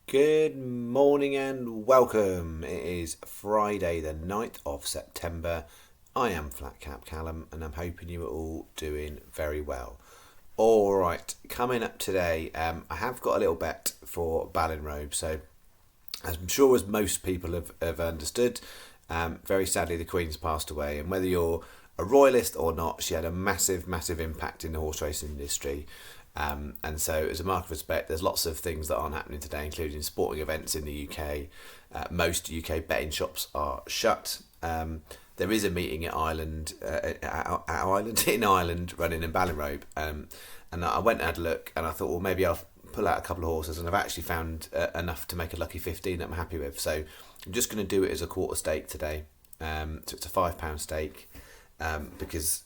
Good morning and welcome. It is Friday, the 9th of September. I am Flat Cap Callum and I'm hoping you are all doing very well. Alright, coming up today, I have got a little bet for Ballinrobe. So, as I'm sure as most people have understood, very sadly the Queen's passed away. And whether you're a royalist or not, she had a massive, massive impact in the horse racing industry. And so, as a mark of respect, there's lots of things that aren't happening today, including sporting events in the UK. Most UK betting shops are shut. There is a meeting at Ireland, in Ireland, running in Ballinrobe. And I went and had a look, and I thought, well, maybe I'll pull out a couple of horses, and I've actually found enough to make a lucky 15 that I'm happy with. So I'm just going to do it as a quarter stake today. So it's a £5 stake because.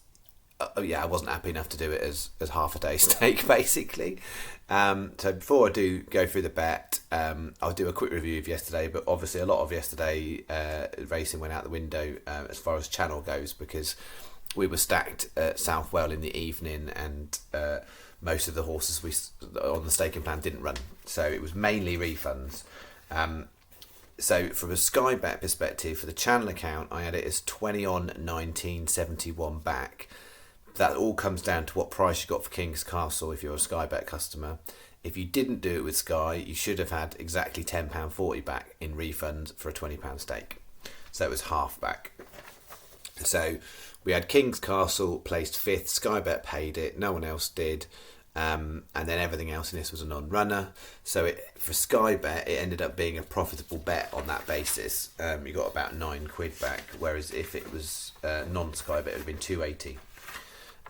I wasn't happy enough to do it as half a day stake, basically. So before I do go through the bet, I'll do a quick review of yesterday. But obviously, a lot of yesterday racing went out the window as far as channel goes because we were stacked at Southwell in the evening, and most of the horses on the staking plan didn't run. So it was mainly refunds. So from a Sky Bet perspective, for the channel account, I had it as 20 on 1971 back. That all comes down to what price you got for King's Castle if you're a Sky Bet customer. If you didn't do it with Sky, you should have had exactly £10.40 back in refund for a £20 stake. So it was half back. So we had King's Castle placed 5th, Sky Bet paid it, no one else did. And then everything else in this was a non-runner. So for Sky Bet, it ended up being a profitable bet on that basis. You got about £9 back, whereas if it was non-Sky Bet, it would have been £2.80.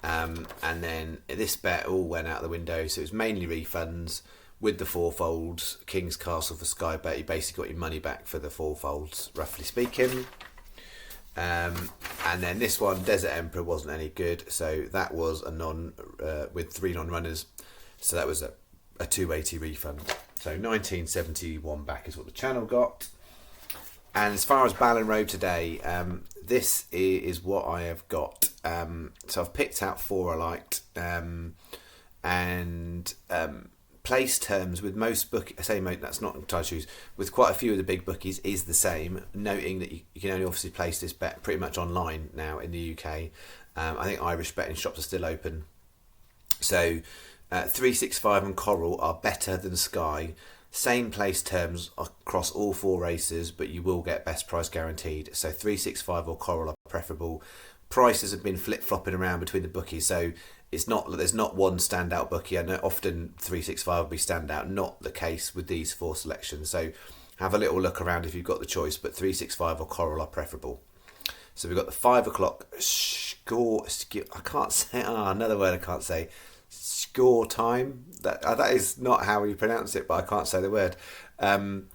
And then this bet all went out the window, so it was mainly refunds with the fourfolds. King's Castle for Sky Bet, you basically got your money back for the fourfolds, roughly speaking. And then this one, Desert Emperor, wasn't any good, so that was a with 3 non-runners, so that was a £2.80 refund. So 1971 back is what the channel got. And as far as Ballinrobe today, this is what I have got. So I've picked out 4 I liked, and place terms with most that's not entirely true, with quite a few of the big bookies is the same, noting that you can only obviously place this bet pretty much online now in the UK. I think Irish betting shops are still open. So 365 and Coral are better than Sky. Same place terms across all 4 races, but you will get best price guaranteed. So 365 or Coral are preferable. Prices have been flip-flopping around between the bookies, so there's not one standout bookie. I know often 365 will be standout, not the case with these 4 selections. So have a little look around if you've got the choice, but 365 or Coral are preferable. So we've got the 5 o'clock score. I can't say. Another word I can't say. Score time. That is not how you pronounce it, but I can't say the word. I'm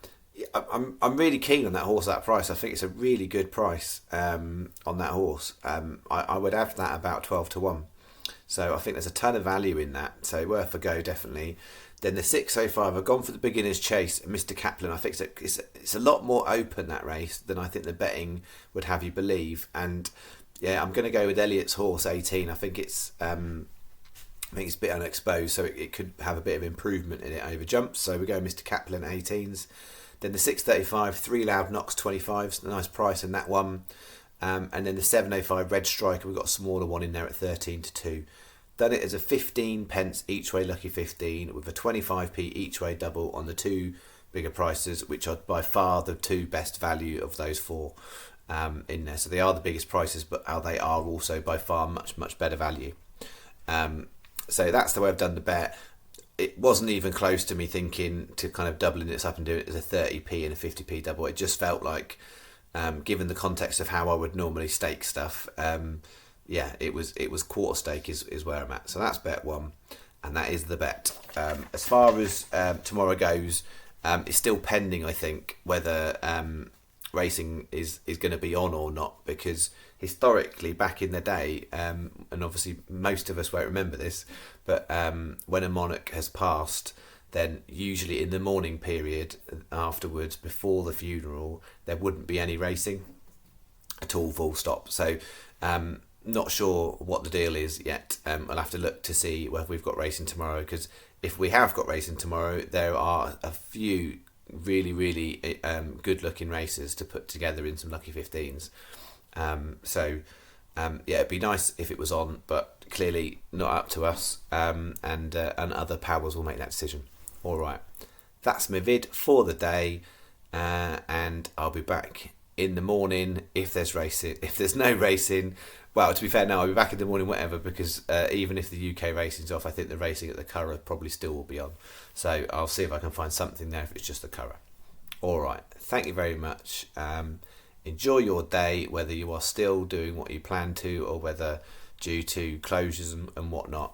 really keen on that horse at that price. I think it's a really good price on that horse. I would have that about 12 to 1. So I think there's a ton of value in that. So worth a go, definitely. Then the 605, I've gone for the beginner's chase, Mr. Kaplan. I think it's a lot more open, that race, than I think the betting would have you believe. And yeah, I'm going to go with Elliot's horse 18. I think it's a bit unexposed, so it could have a bit of improvement in it over jumps. So we go Mr. Kaplan 18s. Then the 635, 3 Loud Knocks 25s, a nice price in that one. And then the 705 Red Striker, we've got a smaller one in there at 13 to 2. Done it as a 15 pence each way lucky 15 with a 25p each way double on the 2 bigger prices, which are by far the 2 best value of those 4 in there. So they are the biggest prices, but they are also by far much, much better value. So that's the way I've done the bet. It wasn't even close to me thinking to kind of doubling this up and doing it as a 30p and a 50p double. It just felt like, given the context of how I would normally stake stuff, it was quarter stake is where I'm at. So that's bet 1, and that is the bet. As far as tomorrow goes, it's still pending, I think, whether racing is going to be on or not, because historically back in the day, and obviously most of us won't remember this, but when a monarch has passed, then usually in the mourning period afterwards, before the funeral, there wouldn't be any racing at all, full stop. So not sure what the deal is yet. I'll have to look to see whether we've got racing tomorrow, because if we have got racing tomorrow, there are a few really, really good looking races to put together in some lucky 15s. It'd be nice if it was on, but clearly not up to us, and other powers will make that decision. All right, that's my vid for the day, and I'll be back in the morning if there's racing. If there's no racing, well, to be fair, no, I'll be back in the morning, whatever, because even if the UK racing's off, I think the racing at the Curragh probably still will be on. So I'll see if I can find something there if it's just the Curragh. All right, thank you very much. Enjoy your day, whether you are still doing what you plan to, or whether due to closures and whatnot,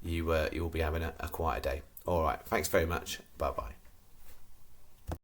you will be having a quieter day. All right, thanks very much. Bye bye.